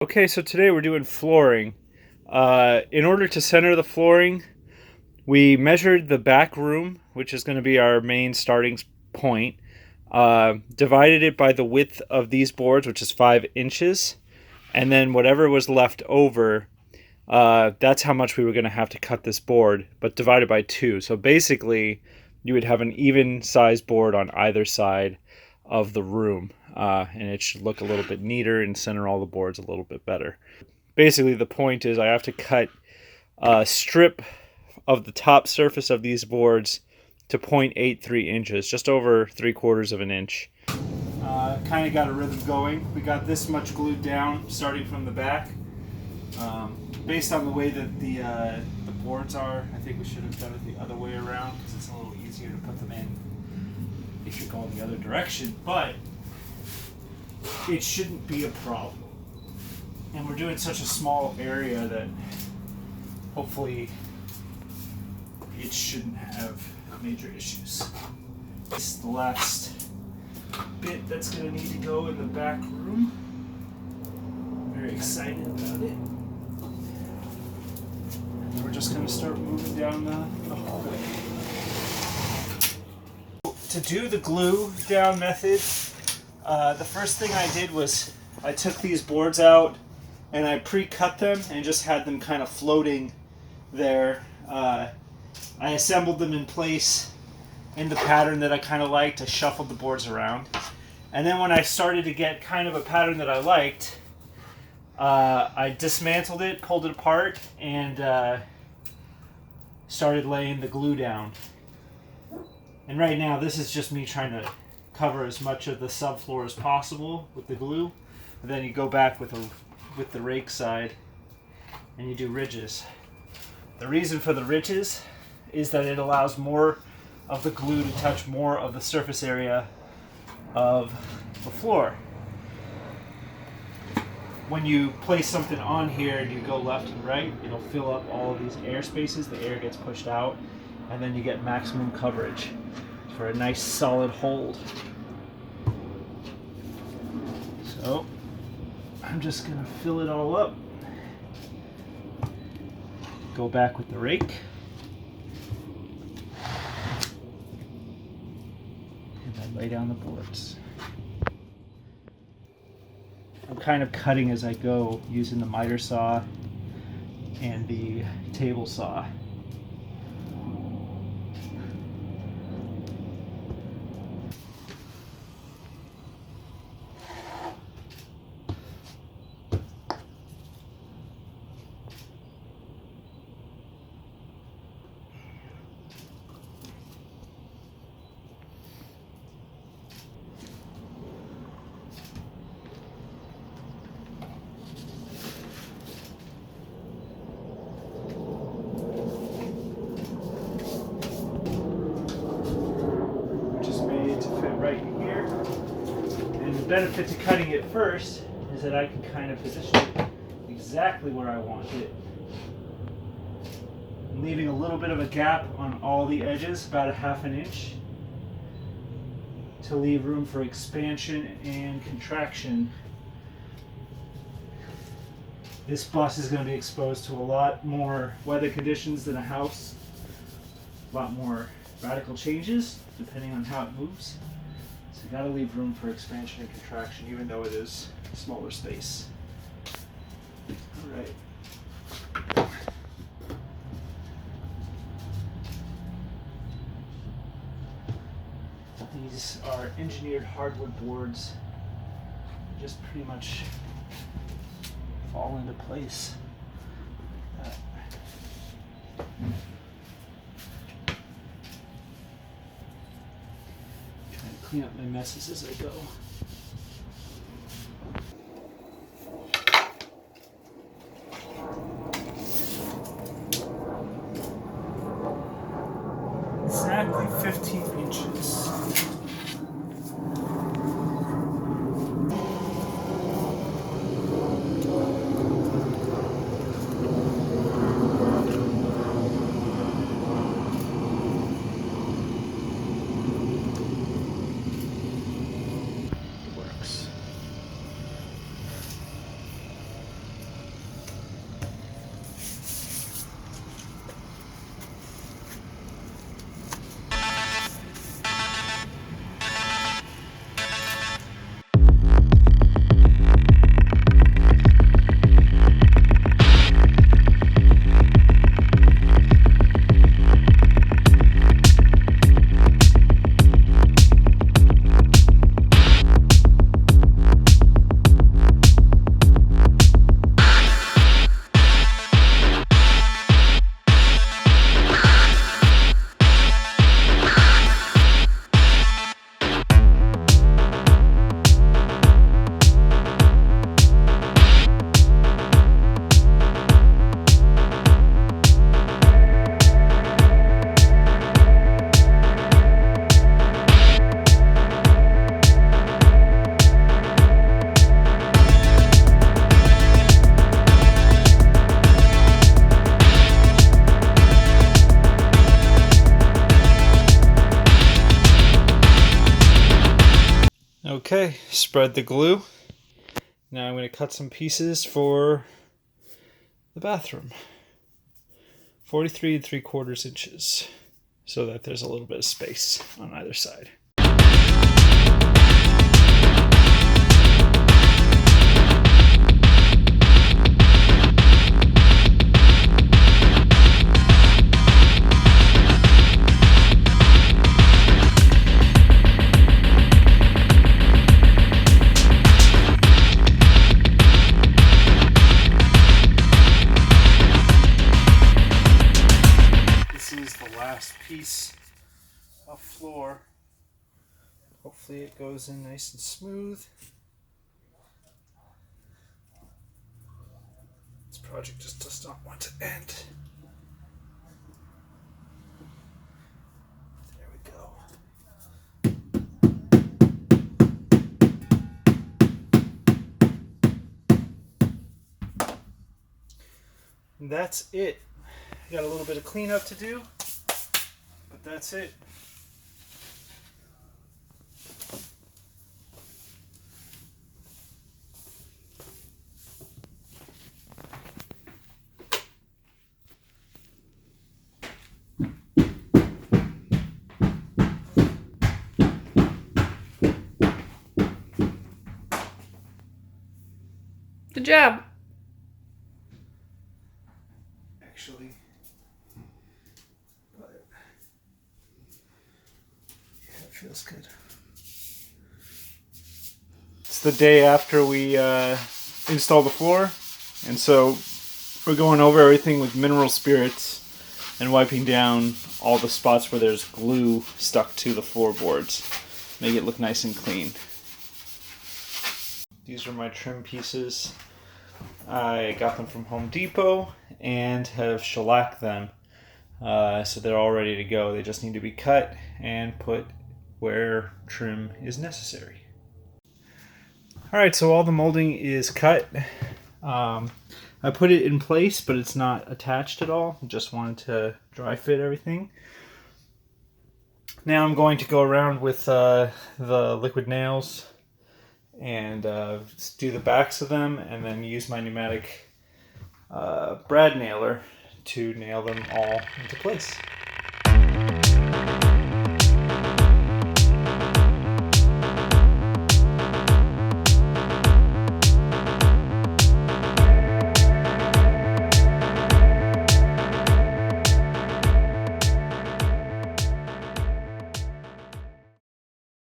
Okay, so today we're doing flooring. In order to center the flooring, we measured the back room, which is going to be our main starting point, divided it by the width of these boards, which is 5 inches, and then whatever was left over, that's how much we were going to have to cut this board, but divided by 2. So basically, you would have an even size board on either side of the room, and it should look a little bit neater and center all the boards a little bit better. Basically, the point is I have to cut a strip of the top surface of these boards to 0.83 inches, just over 3/4 of an inch. Kind of got a rhythm going. We got this much glued down starting from the back. Based on the way that the boards are, I think we should have done it the other way around because it's a little easier to put them in if you're going the other direction, but it shouldn't be a problem. And we're doing such a small area that hopefully it shouldn't have major issues. This is the last bit that's going to need to go in the back room. I'm very excited about it. And we're just going to start moving down the hallway. To do the glue down method, the first thing I did was I took these boards out and I pre-cut them and just had them kind of floating there. I assembled them in place in the pattern that I kind of liked. I shuffled the boards around. And then when I started to get kind of a pattern that I liked, I dismantled it, pulled it apart, and started laying the glue down. And right now this is just me trying to cover as much of the subfloor as possible with the glue. And then you go back with the rake side and you do ridges. The reason for the ridges is that it allows more of the glue to touch more of the surface area of the floor. When you place something on here and you go left and right, it'll fill up all of these air spaces, the air gets pushed out, and then you get maximum coverage for a nice solid hold. So I'm just going to fill it all up. Go back with the rake. And then lay down the boards. I'm kind of cutting as I go using the miter saw and the table saw. Right here. And the benefit to cutting it first is that I can kind of position it exactly where I want it. I'm leaving a little bit of a gap on all the edges, about 1/2 inch, to leave room for expansion and contraction. This bus is going to be exposed to a lot more weather conditions than a house, a lot more radical changes depending on how it moves. So you gotta leave room for expansion and contraction, even though it is a smaller space. All right. These are engineered hardwood boards. Just pretty much fall into place. Clean up my messes as I go. Exactly 15 inches. Okay, spread the glue. Now I'm going to cut some pieces for the bathroom. 43 3/4 inches, so that there's a little bit of space on either side. Last piece of floor. Hopefully it goes in nice and smooth. This project just does not want to end. There we go. And that's it. Got a little bit of cleanup to do, but that's it. Good job. Actually, but yeah, it feels good. It's the day after we install the floor, and so we're going over everything with mineral spirits and wiping down all the spots where there's glue stuck to the floorboards. Make it look nice and clean. These are my trim pieces. I got them from Home Depot and have shellacked them, so they're all ready to go. They just need to be cut and put where trim is necessary. Alright, so all the molding is cut. I put it in place, but it's not attached at all. Just wanted to dry fit everything. Now I'm going to go around with the liquid nails and do the backs of them, and then use my pneumatic brad nailer to nail them all into place.